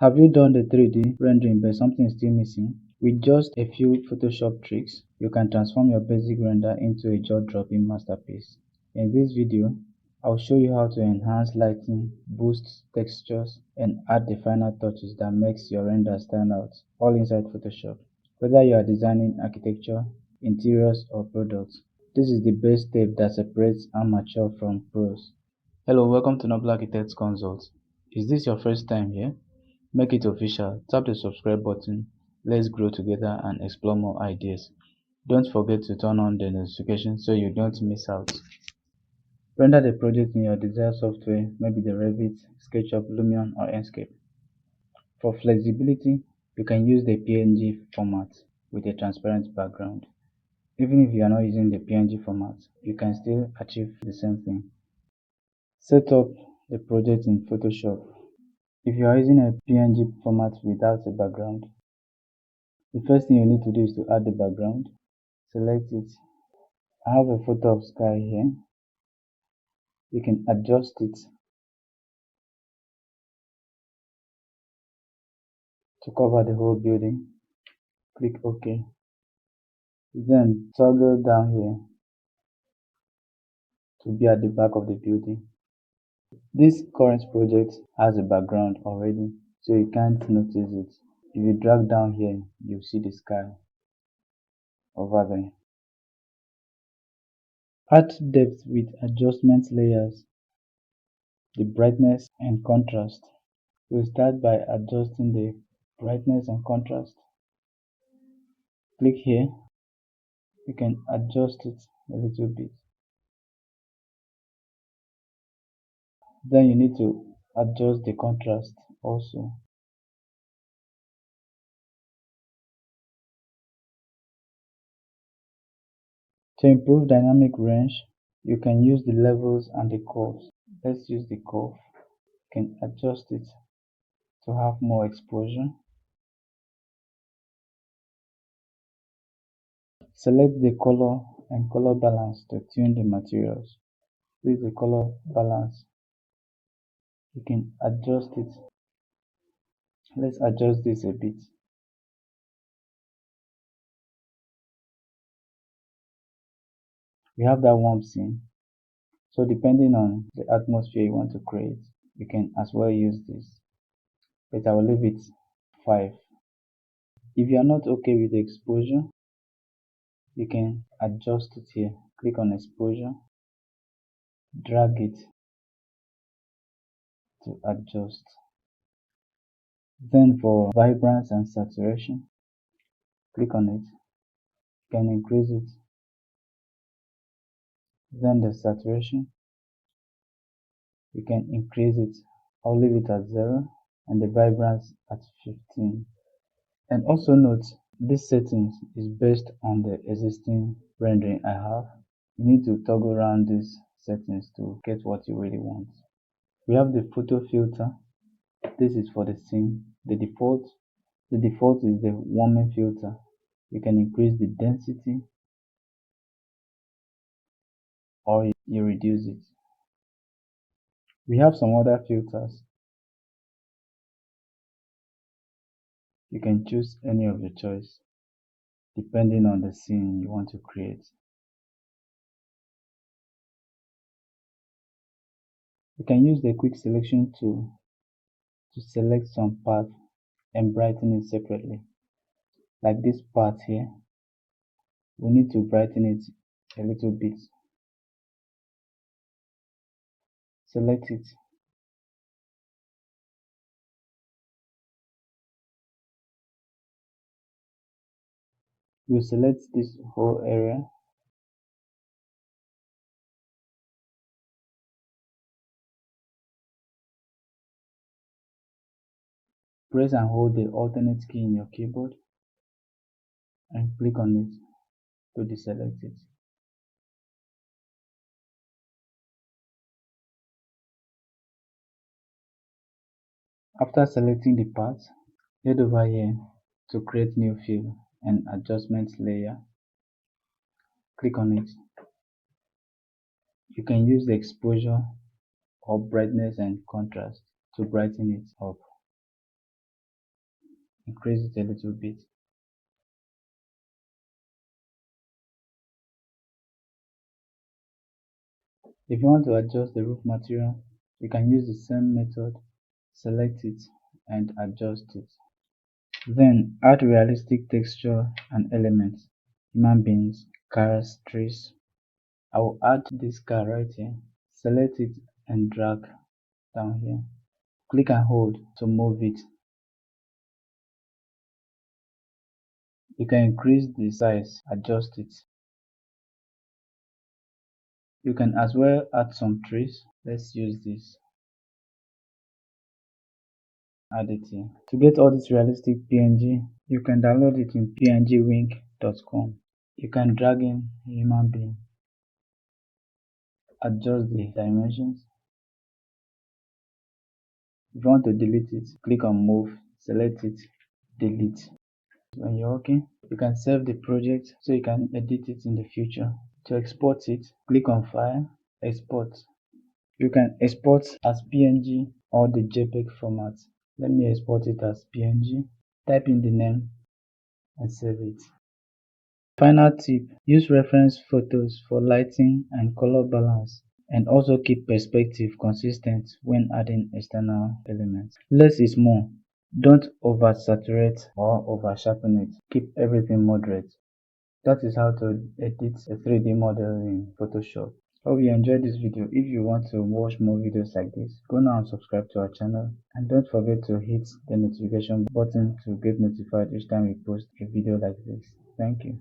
Have you done the 3D rendering but something is still missing? With just a few Photoshop tricks, you can transform your basic render into a jaw-dropping masterpiece. In this video, I'll show you how to enhance lighting, boost textures, and add the final touches that makes your render stand out, all inside Photoshop. Whether you are designing architecture, interiors, or products, this is the best step that separates amateur from pros. Hello, welcome to Noble Architects Consult. Is this your first time here? Make it official. Tap the subscribe button. Let's grow together and explore more ideas. Don't forget to turn on the notification so you don't miss out. Render the project in your desired software, maybe the Revit, SketchUp, Lumion, or Enscape. For flexibility, you can use the PNG format with a transparent background. Even if you are not using the PNG format, you can still achieve the same thing. Set up the project in Photoshop. If you are using a PNG format without a background, the first thing you need to do is to add the background. Select it. I have a photo of sky here. You can adjust it to cover the whole building. Click OK. Then toggle down here to be at the back of the building. This current project has a background already, so you can't notice it. If you drag down here, you'll see the sky over there. Add depth with adjustment layers, the brightness and contrast. We'll start by adjusting the brightness and contrast. Click here. You can adjust it a little bit. Then you need to adjust the contrast also. To improve dynamic range, you can use the levels and the curves. Let's use the curve. You can adjust it to have more exposure. Select the color and color balance to tune the materials. With the color balance, you can adjust it. Let's adjust this a bit. We have that warm scene. So depending on the atmosphere you want to create, you can as well use this. But I will leave it 5. If you are not okay with the exposure, you can adjust it here. Click on exposure, drag it to adjust. Then for vibrance and saturation, click on it. You can increase it. Then the saturation, you can increase it. I'll leave it at 0 and the vibrance at 15. And also note, this settings is based on the existing rendering I have. You need to toggle around these settings to get what you really want. We have the photo filter. This is for the scene. The default is the warming filter. You can increase the density or you reduce it. We have some other filters. You can choose any of your choice depending on the scene you want to create. You can use the quick selection tool to select some part and brighten it separately. Like this part here, we need to brighten it a little bit. Select it. We'll select this whole area. Press and hold the alternate key in your keyboard and click on it to deselect it. After selecting the part, head over here to create new fill and adjustment layer. Click on it. You can use the exposure or brightness and contrast to brighten it up. increase it a little bit. If you want to adjust the roof material, you can use the same method, select it and adjust it. Then add realistic texture and elements, human beings, cars, trees. I will add this car right here. Select it and drag down here. Click and hold to move it. You can increase the size, adjust it. You can as well add some trees. Let's use this. Add it here. To get all this realistic PNG, you can download it in pngwink.com. You can drag in a human being, adjust the dimensions. If you want to delete it, click on move, select it, delete. When you're okay, you can save the project so you can edit it in the future. To export it, click on file, export. You can export as PNG or the JPEG format. Let me export it as PNG. Type in the name and save it. Final tip, use reference photos for lighting and color balance, and also keep perspective consistent when adding external elements. Less is more. Don't oversaturate or oversharpen it. Keep everything moderate. That is how to edit a 3D model in Photoshop. Hope you enjoyed this video. If you want to watch more videos like this, go now and subscribe to our channel, and don't forget to hit the notification button to get notified each time we post a video like this. Thank you.